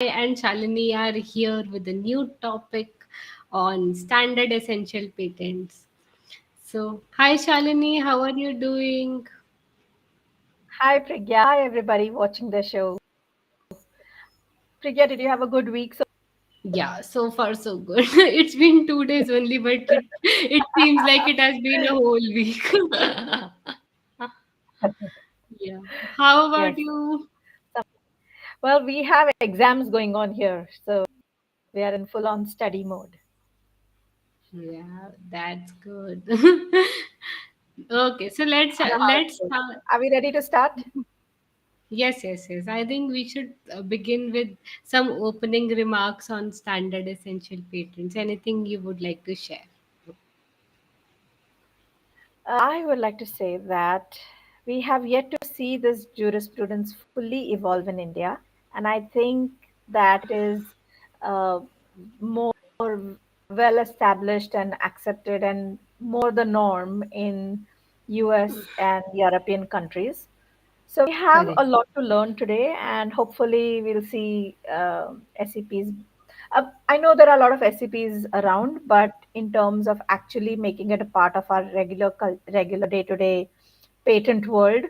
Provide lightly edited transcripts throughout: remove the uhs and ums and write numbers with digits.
and Shalini are here with a new topic on standard essential patents. So, hi Shalini, how are you doing? Hi, Priggya. Hi, everybody watching the show. Priggya, did you have a good week? Yeah, so far so good. It's been 2 days only, but it seems like it has been a whole week. Yeah. How about Yes. you? Well, we have exams going on here, so we are in full on study mode. Yeah, that's good. Okay, so let's I know how it let's goes. start. Are we ready to start? Yes, yes, yes. I think we should begin with some opening remarks on standard essential patents. Anything you would like to share? I would like to say that we have yet to see this jurisprudence fully evolve in India, and I think that is uh, more well established and accepted and more the norm in US and European countries. So we have Correct. a lot to learn today, and hopefully we'll see SEPs. I know there are a lot of SEPs around, but in terms of actually making it a part of our regular day-to-day patent world,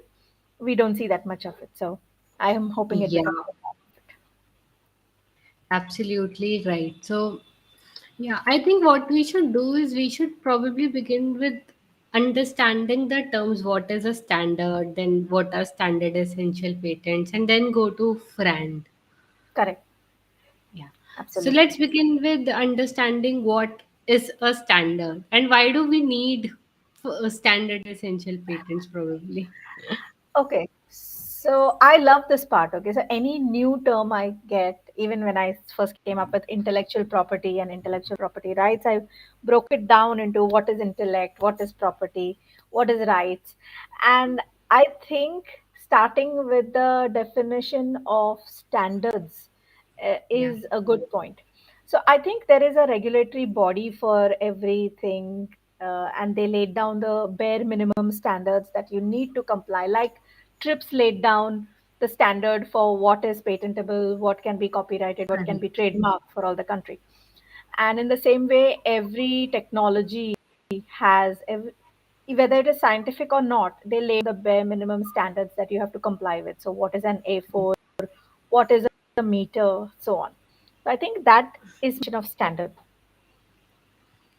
we don't see that much of it. So I am hoping it Yeah, becomes. absolutely right. So, yeah, I think what we should do is we should probably begin with understanding the terms what is a standard, then what are standard essential patents, and then go to FRAND. Correct. Yeah. So Absolutely. let's begin with understanding what is a standard and why do we need standard essential patents probably. Okay, so I love this part. Okay, so any new term I get, even when I first came up with intellectual property and intellectual property rights, I broke it down into what is intellect, what is property, what is rights. And I think starting with the definition of standards Yeah, is a good point. So I think there is a regulatory body for everything, and they laid down the bare minimum standards that you need to comply. Like TRIPS laid down the standard for what is patentable, what can be copyrighted, what can correct. be trademarked for all the country. And in the same way, every technology has, whether it is scientific or not, they lay down the bare minimum standards that you have to comply with. So, what is an A4? What is a meter? So on. So, I think that is of standard.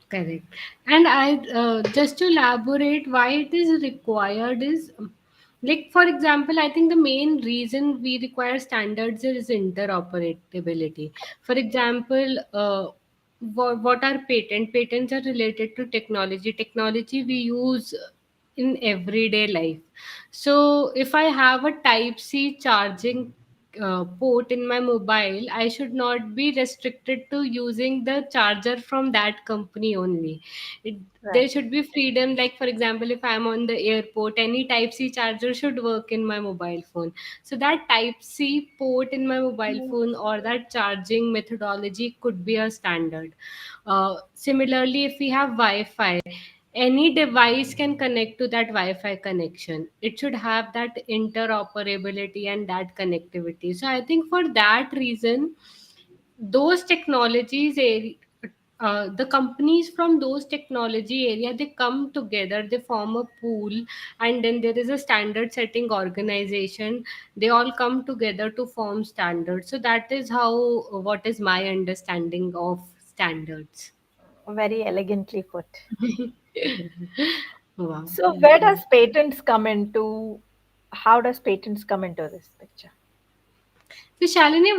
Correct. And I just to elaborate why it is required is like for example, I think the main reason we require standards is interoperability. For example, what are patent? Patents are related to technology. Technology we use in everyday life. So if I have a Type C charging port in my mobile, I should not be restricted to using the charger from that company only. There Right. should be freedom. Like, for example, if I'm on the airport, any Type C charger should work in my mobile phone. So, that Type C port in my mobile phone or that charging methodology could be a standard. Similarly, if we have Wi Fi, any device can connect to that Wi-Fi connection. It should have that interoperability and that connectivity. So I think for that reason, those technologies the companies from those technology area, they come together, they form a pool, and then there is a standard setting organization. They all come together to form standards. So that is how what is my understanding of standards. Very elegantly put. Wow. So, where does patents come into? How does patents come into this picture? So, Shalini,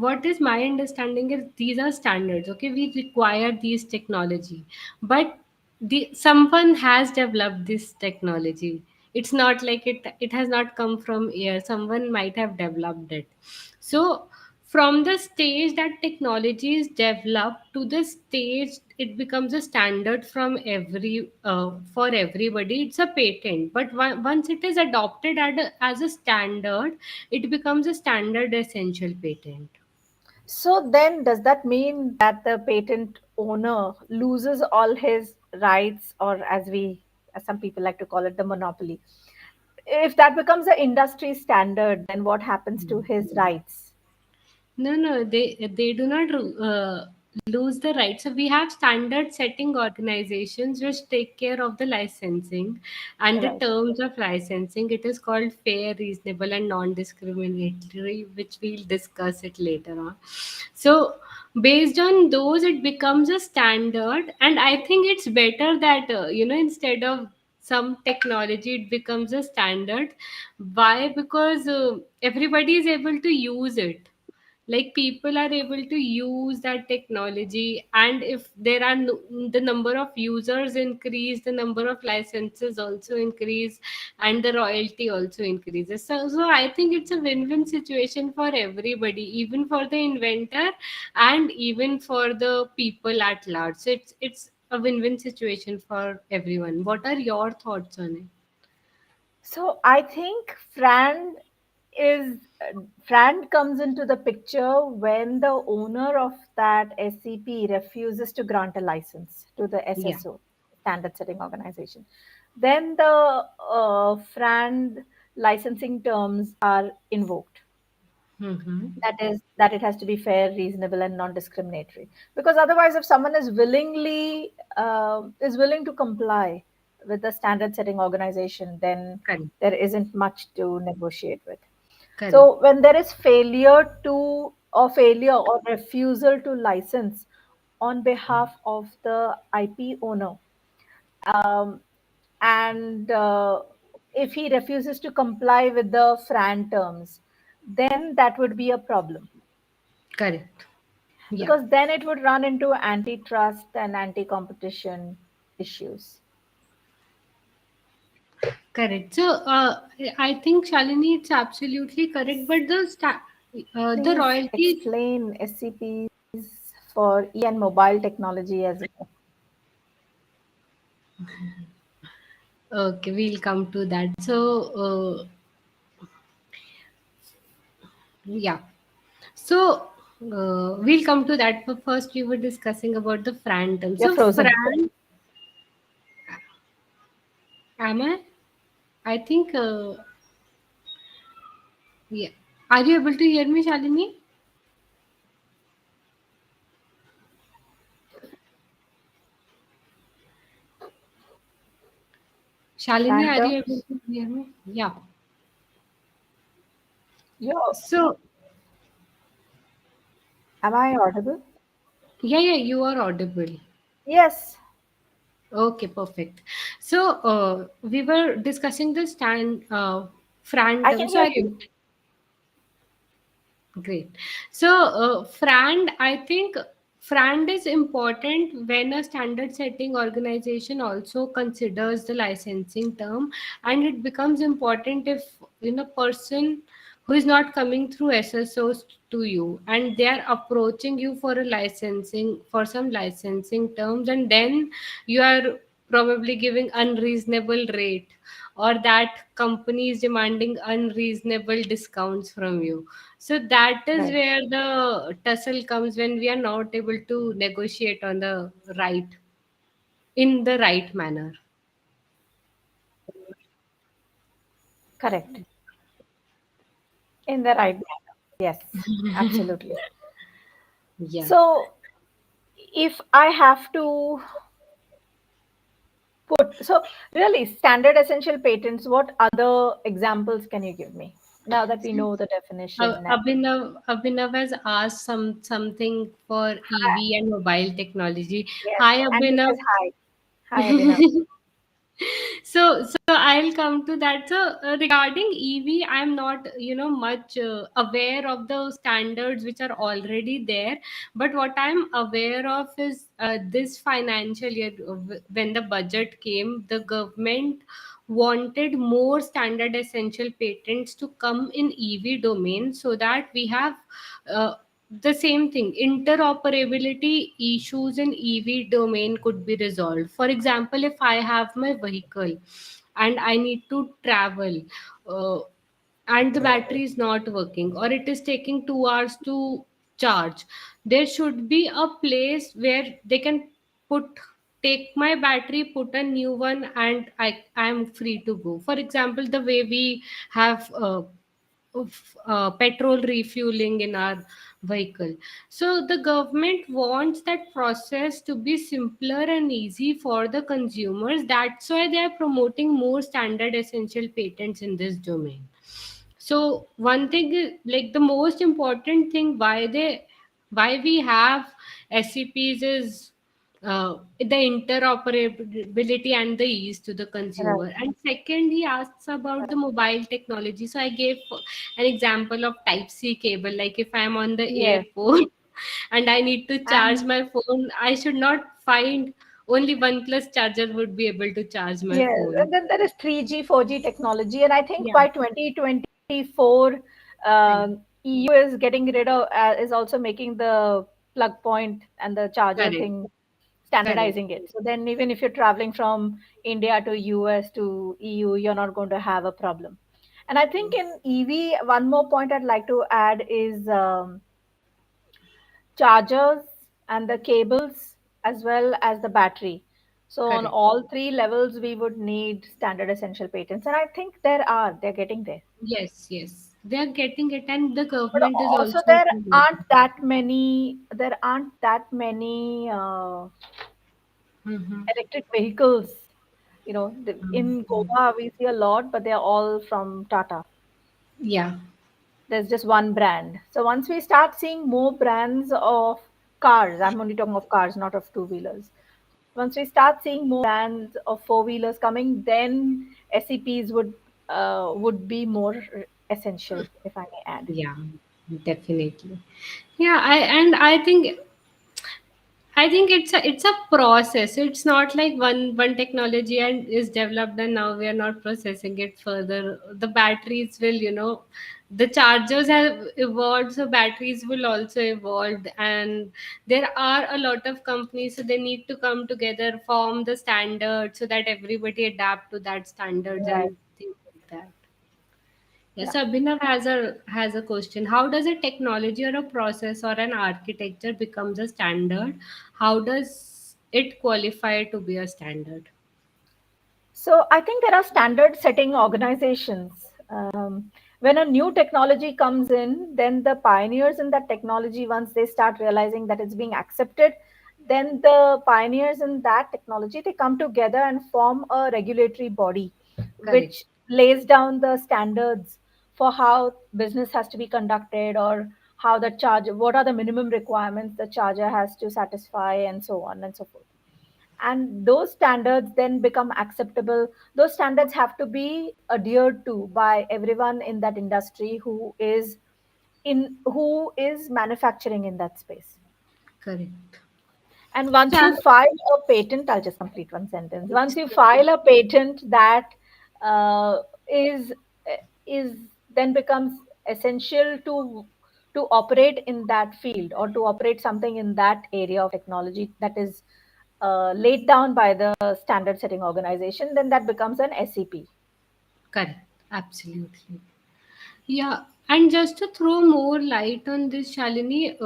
what is my understanding is these are standards. Okay, we require these technology, but someone has developed this technology. It's not like it has not come from air. Someone might have developed it. So from the stage that technology is developed to the stage it becomes a standard from every for everybody, it's a patent. But once it is adopted as a standard, it becomes a standard essential patent. So then, does that mean that the patent owner loses all his rights, or as some people like to call it, the monopoly? If that becomes an industry standard, then what happens to his rights? No, they do not lose the right. So we have standard setting organizations which take care of the licensing and the Right. terms of licensing. It is called fair, reasonable, and non-discriminatory, which we'll discuss it later on. So based on those, it becomes a standard, and I think it's better that instead of some technology, it becomes a standard. Why? Because everybody is able to use it, like people are able to use that technology, and if there are the number of users increase, the number of licenses also increase, and the royalty also increases. So I think it's a win-win situation for everybody, even for the inventor and even for the people at large. So it's a win-win situation for everyone. What are your thoughts on it? So I think is Fran comes into the picture when the owner of that SEP refuses to grant a license to the Yeah. SSO, standard setting organization. Then the Fran licensing terms are invoked. Mm-hmm. That is that it has to be fair, reasonable, and non-discriminatory. Because otherwise, if someone is willing to comply with the standard setting organization, then Correct. there isn't much to negotiate with. Correct. So when there is failure or refusal to license on behalf of the IP owner, um, and if he refuses to comply with the FRAN terms, then that would be a problem Correct. Yeah. because then it would run into antitrust and anti-competition issues. Correct. So, I think Shalini, it's absolutely correct. But the Please royalty. explain SCPs for and mobile technology as well. Okay, we'll come to that. So, yeah. So, we'll come to that. But first, we were discussing about the Fran term. You're So, frozen. Fran, am I? I think, yeah. Are you able to hear me, Shalini? Shalini, FRAN are you able terms. to hear me? Yeah. Yo, So, am I audible? yeah, you are audible. Yes, Okay, perfect. So, we were discussing the Fran I term. can So, hear I you. think great. So, I think FRAND is important when a standard setting organization also considers the licensing term, and it becomes important if person who is not coming through SSOs to you, and they are approaching you for a licensing for some licensing terms, and then you are probably giving unreasonable rate, or that company is demanding unreasonable discounts from you. So that is Right, where the tussle comes, when we are not able to negotiate on the right in the right manner. correct. In the right manner. Yes, absolutely. Yeah. So, if I have to so really standard essential patents, what other examples can you give me now that we know the definition? And Abhinav has asked something for EV and mobile technology. yes, Hi, and he says Abhinav. hi. Hi, Abhinav. So I'll come to that. So regarding EV, I'm not much aware of the standards which are already there, but what I'm aware of is this financial year, when the budget came, the government wanted more standard essential patents to come in EV domain, so that we have uh, the same thing, interoperability issues in EV domain could be resolved. For example, if I have my vehicle and I need to travel, uh, and the battery is not working, or it is taking 2 hours to charge, there should be a place where they can put take my battery, put a new one, and I am free to go. For example, the way we have of petrol refueling in our vehicle. So the government wants that process to be simpler and easy for the consumers. That's why they are promoting more standard essential patents in this domain. So one thing is, like, the most important thing why we have SEPs is the interoperability and the ease to the Right. consumer. And second, he asks about the mobile technology. So I gave an example of Type C cable. Like if I'm on the Yes. airport and I need to charge And my phone, I should not find only one plus charger would be able to charge my yes, phone. and then there is 3G, 4G technology, and I think Yeah, by 2024, right. EU is getting rid of, is also making the plug point and the charger Correct. thing, Correct. standardizing it. So then, even if you're traveling from India to US to EU, you're not going to have a problem. And I think in EV, one more point I'd like to add is chargers and the cables as well as the battery. So on Correct. all three levels, we would need standard essential patents, and I think they're getting there. Yes, yes. They are getting it, and the But government is also also promoting. there aren't that many Mm-hmm. electric vehicles. In Goa we see a lot, but they're all from Tata. Yeah, There's just one brand. So once we start seeing more brands of cars, I'm only talking of cars, not of two-wheelers. Once we start seeing more brands of four-wheelers coming, then SEPs would be more essential, if I may add. yeah, definitely. Yeah, I think it's a process. It's not like one technology and is developed and now we are not processing it further. The batteries will, the chargers have evolved, so batteries will also evolve. And there are a lot of companies, so they need to come together, form the standard so that everybody adapt to that standards Right. and things like that. Yeah. Yes, Abhinav has a question. How does a technology or a process or an architecture becomes a standard? How does it qualify to be a standard? So I think there are standard setting organizations. When a new technology comes in, then the pioneers in that technology, once they start realizing that it's being accepted, then the pioneers in that technology, they come together and form a regulatory body Correct. which lays down the standards for how business has to be conducted, or how the charge, what are the minimum requirements the charger has to satisfy, and so on and so forth. And those standards then become acceptable. Those standards have to be adhered to by everyone in that industry who is manufacturing in that space. Correct. And once Yeah. you file a patent, I'll just complete one sentence. Once you file a patent that uh, is is then becomes essential to operate in that field, or to operate something in that area of technology that is laid down by the standard setting organization, then that becomes an SEP. Correct. Absolutely. Yeah. And just to throw more light on this, Shalini,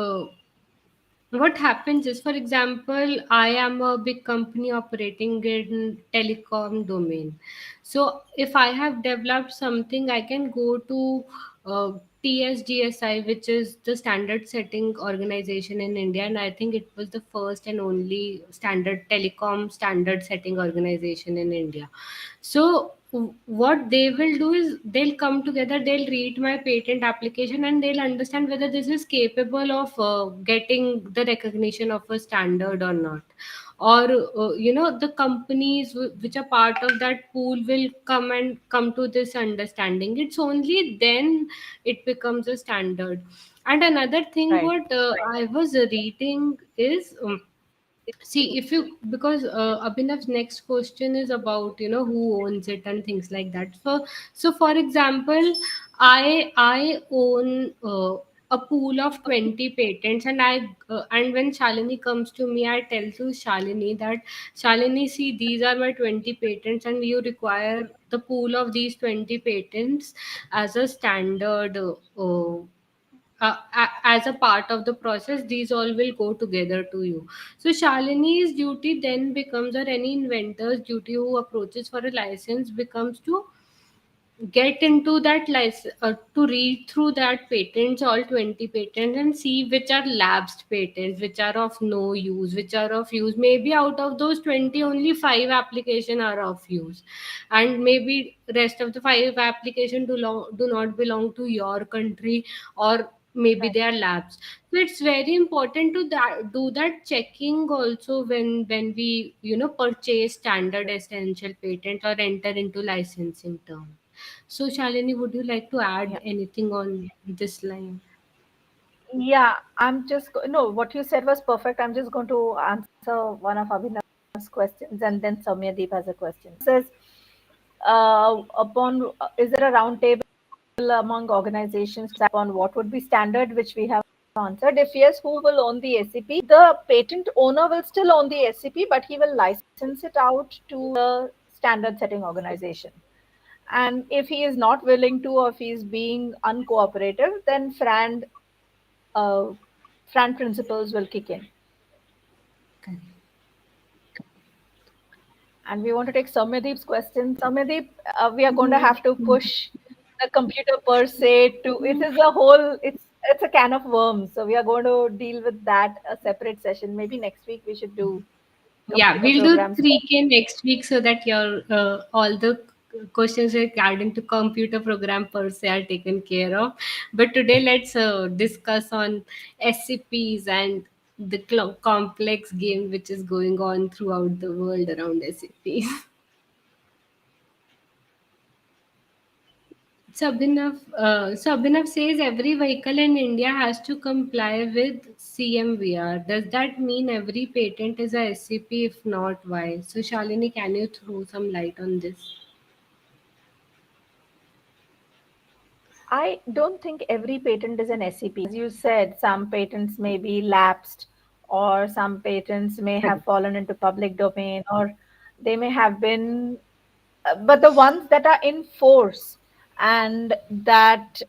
what happens is, for example, I am a big company operating in telecom domain. So if I have developed something, I can go to uh, TSGSI, which is the standard setting organization in India, and I think it was the first and only standard telecom standard setting organization in India. So what they will do is they'll come together, they'll read my patent application, and they'll understand whether this is capable of getting the recognition of a standard or not. Or the companies which are part of that pool will come to this understanding. It's only then it becomes a standard. And another thing Right. what I was reading is, see, if you, because Abhinav's next question is about who owns it and things like that. So for example, I own a pool of 20 patents, and and when Shalini comes to me, I tell to Shalini that, Shalini, see, these are my 20 patents, and you require the pool of these 20 patents as a standard. As a part of the process, these all will go together to you. So Shalini's duty then becomes, or any inventor's duty who approaches for a license becomes to get into that license, to read through that patents, all 20 patents, and see which are lapsed patents, which are of no use, which are of use. Maybe out of those 20, only 5 application are of use, and maybe rest of the 5 application do not belong to your country, or maybe Right. they are lapsed. So it's very important to do that checking also when we purchase standard essential patent or enter into licensing term. So, Shalini, would you like to Yeah. add anything on this line? Yeah, no, what you said was perfect. I'm just going to answer one of Abhinav's questions, and then Soumyadeep has a question. Says, is there a round table among organizations to decide upon what would be standard, which we have answered? If yes, who will own the SEP? The patent owner will still own the SEP, but he will license it out to the standard setting organization. And if he is not willing to, or if he is being uncooperative, then uh, FRAN principles will kick in. Correct. And we want to take Soumyadeep's question. Soumyadeep, we are going to Mhm. have to push the computer per se to, it is a whole, it's a can of worms. So we are going to deal with that a separate session. Maybe next week we should do Yeah, computer we'll do programs. 3K next week so that your all the questions regarding to computer program per se are taken care of. But today, let's discuss on SCPs and the complex game which is going on throughout the world around SCPs. So Abhinav says every vehicle in India has to comply with CMVR. Does that mean every patent is a SCP? If not, why? So Shalini, can you throw some light on this? I don't think every patent is an SEP. As you said, some patents may be lapsed, or some patents may have fallen into public domain, or they may have been, but the ones that are in force and that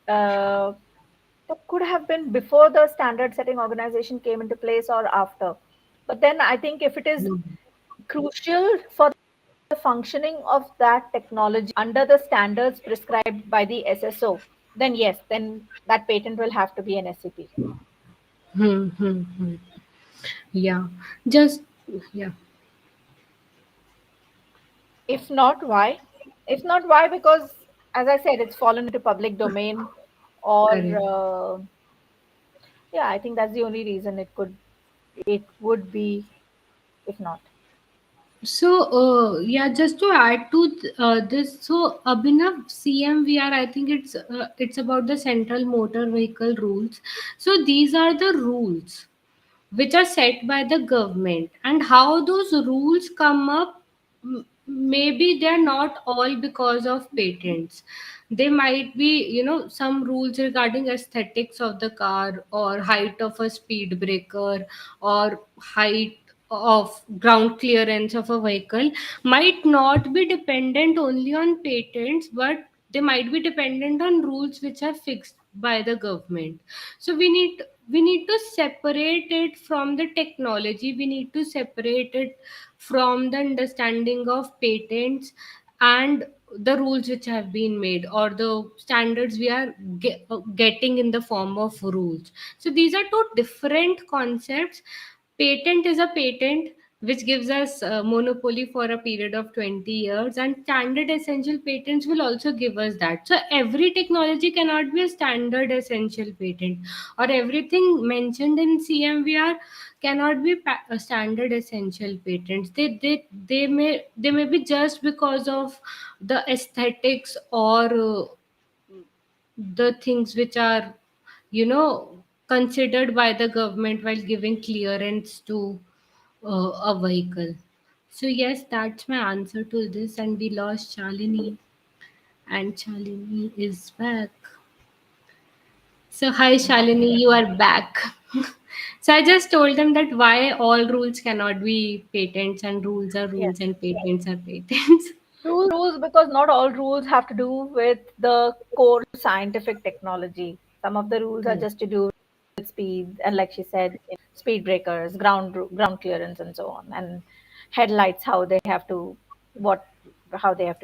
could have been before the standard setting organization came into place or after. But then I think if it is No. crucial for the functioning of that technology under the standards prescribed by the SSO, then yes, then that patent will have to be an SCP. Hmm. Yeah. Just yeah. If not, why? If not, why? Because, as I said, it's fallen into public domain, or Correct. yeah, I think that's the only reason it would be. If not, So, yeah, just to add to this, so Abhinav, CMVR, I think it's about the Central Motor Vehicle Rules. So these are the rules which are set by the government, and how those rules come up, maybe they're not all because of patents. They might be, some rules regarding aesthetics of the car, or height of a speed breaker, or height of ground clearance of a vehicle, might not be dependent only on patents, but they might be dependent on rules which are fixed by the government. So we need to separate it from the technology, we need to separate it from the understanding of patents and the rules which have been made, or the standards we are getting in the form of rules. So these are two different concepts. Patent is a patent which gives us monopoly for a period of 20 years, and standard essential patents will also give us that. So every technology cannot be a standard essential patent, or everything mentioned in CMVR cannot be standard essential patents. They may be just because of the aesthetics, or the things which are considered by the government while giving clearance to a vehicle. So yes, that's my answer to this, and we lost Shalini, and Shalini is back. So hi I'm back. Shalini, you are back. So I just told them that why all rules cannot be patents, and rules are Yes. rules and patents are patents. Rules, because not all rules have to do with the core scientific technology. Some of the rules are Correct. just to do with speed, and like she said, speed breakers, ground clearance, and so on, and headlights, how they have to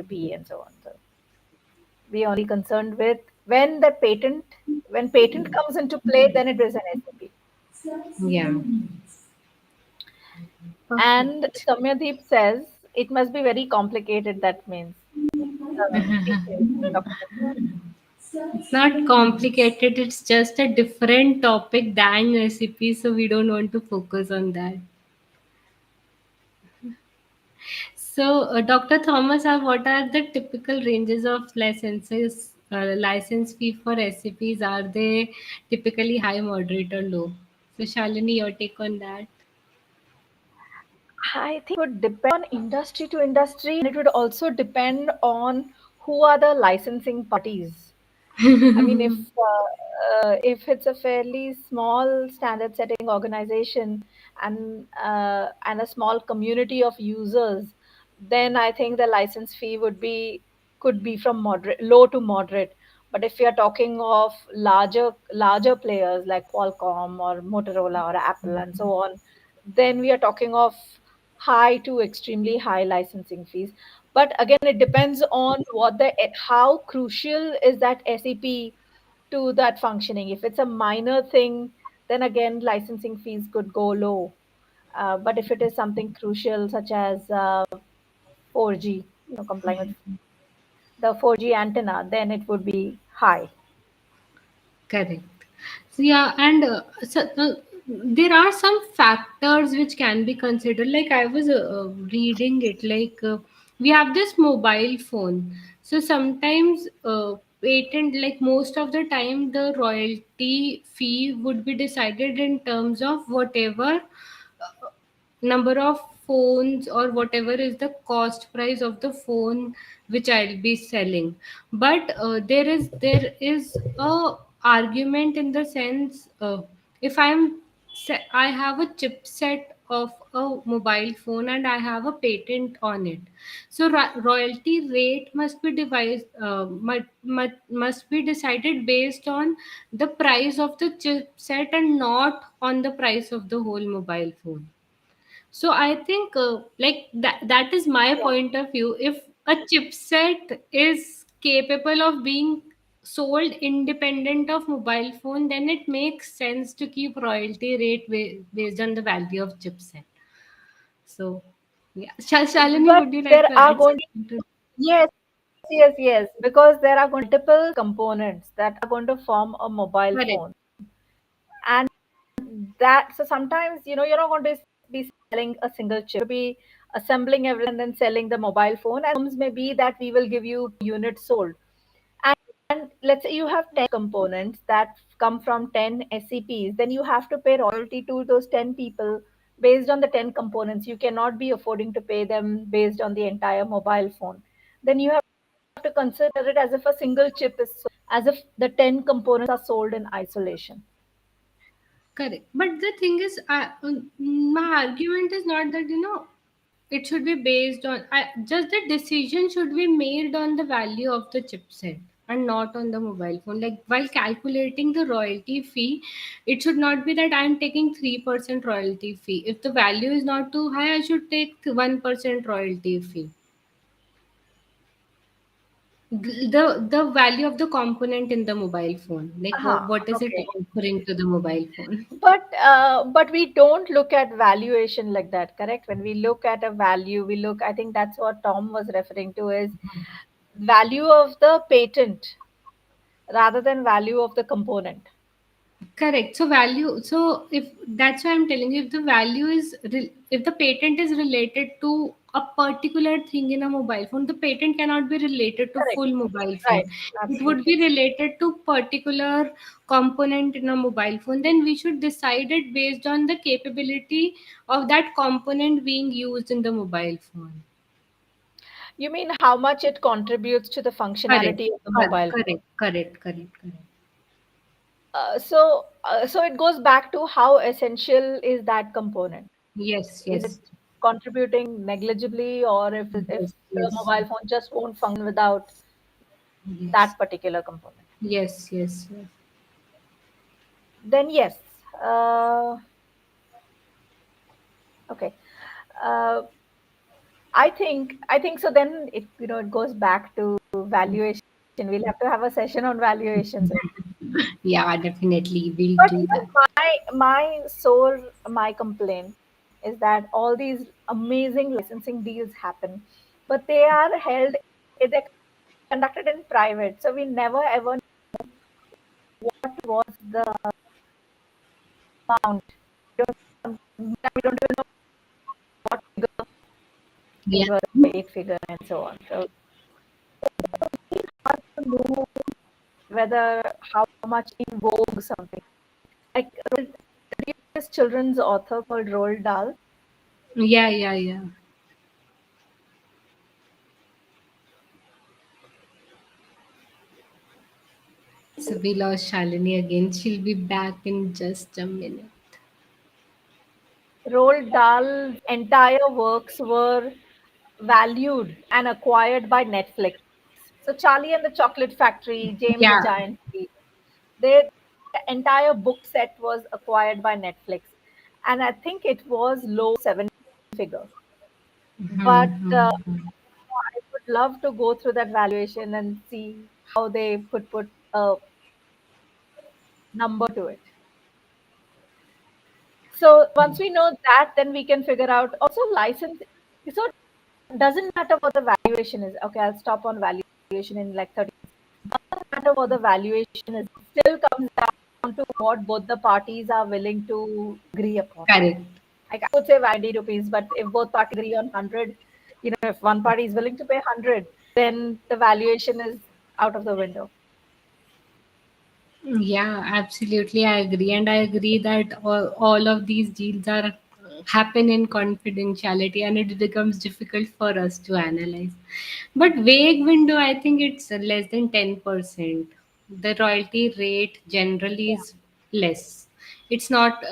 be, and so on. So We only concerned with when the patent when patent comes into play, then it is an SEP. Yeah. And Perfect. Samyadeep says it must be very complicated. That means, please say, Dr. Samyadeep. It's not complicated, it's just a different topic than recipe, so we don't want to focus on that. So, Dr. Thomas, what are the typical ranges of license fee for SCPs? Are they typically high, moderate, or low? So, Shalini, your take on that? I think it would depend on industry to industry, and it would also depend on who are the licensing parties. I mean, if it's a fairly small standard setting organization and a small community of users, then I think the license fee would be could be from moderate, low to moderate. But if we are talking of larger players like Qualcomm or Motorola or Apple and so on, then we are talking of high to extremely high licensing fees. But again, it depends on how crucial is that SEP to that functioning. If it's a minor thing, then again licensing fees could go low. But if it is something crucial such as 4G, complying with the 4G antenna, then it would be high. Correct. So yeah, and there are some factors which can be considered. Like I was reading it, like we have this mobile phone. So sometimes patent, like most of the time, the royalty fee would be decided in terms of whatever number of phones or whatever is the cost price of the phone which I'll be selling. But there is a argument in the sense, if I have a chipset of a mobile phone and I have a patent on it, so royalty rate must be devised must be decided based on the price of the chipset and not on the price of the whole mobile phone. So I think like that is my Yeah. point of view. If a chipset is capable of being sold independent of mobile phone, then it makes sense to keep royalty rate based on the value of chipset. So yeah, Shalini, But would you like there to are add going something to? yes, yes, yes, because there are going to be multiple components that are going to form a mobile Correct. phone. And that so sometimes you're not going to be selling a single chip, be assembling everything and then selling the mobile phone, and terms may be that we will give you per unit sold. And let's say you have 10 components that come from 10 SCPs, then you have to pay royalty to those 10 people based on the 10 components. You cannot be affording to pay them based on the entire mobile phone. Then you have to consider it as if a single chip is sold, as if the 10 components are sold in isolation. Correct. But the thing is, my argument is not that, it should be based on, just the decision should be made on the value of the chipset and not on the mobile phone. Like while calculating the royalty fee, it should not be that I'm taking 3% royalty fee. If the value is not too high, I should take 1% royalty fee. The value of the component in the mobile phone, like Aha, what is it okay. offering to the mobile phone? But we don't look at valuation like that, correct? When we look at a value, we look. I think that's what Tom was referring to is value of the patent rather than value of the component. Correct. So value. So if that's why I'm telling you, if the value is if the patent is related to a particular thing in a mobile phone, the patent cannot be related to Correct. full mobile phone. Right. It would Absolutely. be related to particular component in a mobile phone. Then we should decide it based on the capability of that component being used in the mobile phone. You mean how much it contributes to the Correct. functionality of the mobile phone? Correct. Correct. Correct. Correct. So it goes back to how essential is that component? Yes. Is it Yes. contributing negligibly, or if Yes. the Yes. mobile phone just won't function without Yes. that particular component? Yes. Yes. Yes. Then yes. Uh, okay. Uh, I think so. Then it goes back to valuation. We'll have to have a session on valuations. Yeah, definitely. We'll But do that. my complaint is that all these amazing licensing deals happen, but they are held, they're conducted in private. So we never ever what was the amount. We don't even know what figure Yeah. these were, the eight figure and so on. So hard to know whether how much in vogue something. Like this children's author called Roald Dahl. Yeah, yeah, yeah. So we lost Shalini again. She'll be back in just a minute. Roald Dahl's entire works were valued and acquired by Netflix. So Charlie and the Chocolate Factory, James the Yeah. Giant Peach, their entire book set was acquired by Netflix, and I think it was low seven figure. But I would love to go through that valuation and see how they could put a number to it. So once we know that, then we can figure out also license. So it doesn't matter what the valuation is. Okay, I'll stop on valuation in like 30. Doesn't matter what the valuation is. It still comes down to what both the parties are willing to agree upon. Correct. Like I would say 90 rupees, but if both parties agree on 100, if one party is willing to pay 100, then the valuation is out of the window. Yeah, absolutely. I agree. And I agree that all of these deals are happen in confidentiality and it becomes difficult for us to analyze. But vague window, I think it's less than 10%. The royalty rate generally Yeah. is less. It's not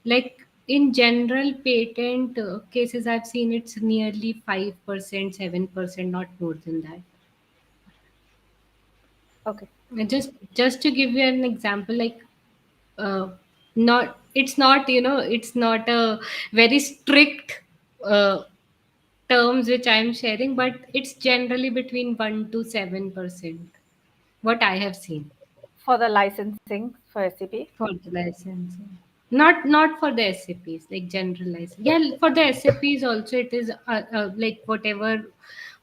like in general patent cases I've seen it's nearly 5%, 7%, not more than that. Okay. Just to give you an example, like not it's not it's not a very strict uh, terms which I'm sharing, but it's generally between 1 to 7%, what I have seen. For the licensing for SCP. For the licensing, not for the SAPs, like general license. Yeah, for the SAPs also it is like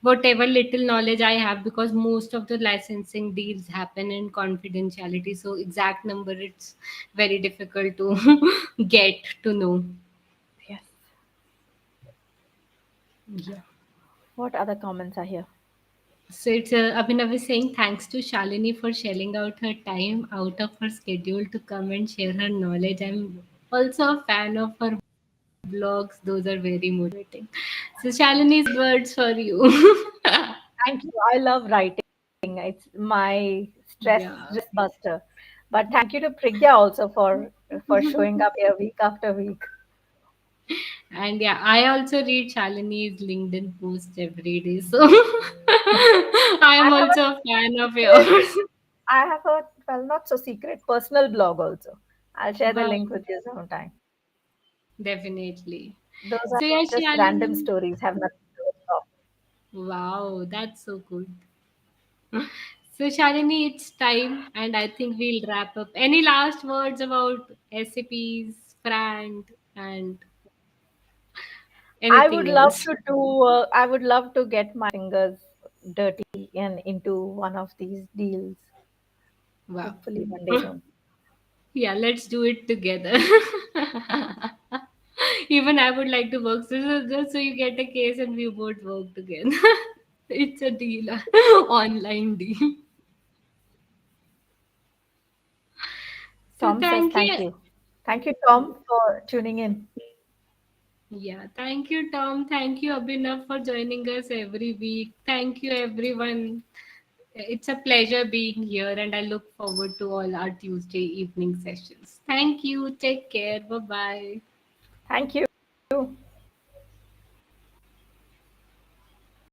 whatever little knowledge I have, because most of the licensing deals happen in confidentiality, so exact number it's very difficult to get to know. Yes. Yeah. What other comments are here? So it's Abhinav is saying thanks to Shalini for shelling out her time out of her schedule to come and share her knowledge. I'm also a fan of her blogs. Those are very motivating. So Shalini's words for you. Thank you. I love writing. It's my stress Yeah. buster. But thank you to Prigya also for showing up here week after week. And yeah, I also read Shalini's LinkedIn post every day. So I I am have a also a fan of secret, yours. I have a well, not so secret personal blog also. I'll share the Wow, link with you sometime. definitely. Those are So yeah, just random Shalini. stories, have nothing to do with law. Wow, that's so good. So Shalini, it's time, and I think we'll wrap up. Any last words about SAPs, FRAND, and I would anything love else? to I would love to get my fingers dirty and into one of these deals. Wow. Hopefully one day soon. Yeah, let's do it together. Even I would like to work, just so you get a case and we both work together. It's a deal, online deal. So Tom says thank thank you. you. Thank you, Tom, for tuning in. Yeah, thank you, Tom. Thank you, Abhinav, for joining us every week. Thank you, everyone. It's a pleasure being here, and I look forward to all our Tuesday evening sessions. Thank you. Take care. Bye bye. Thank you.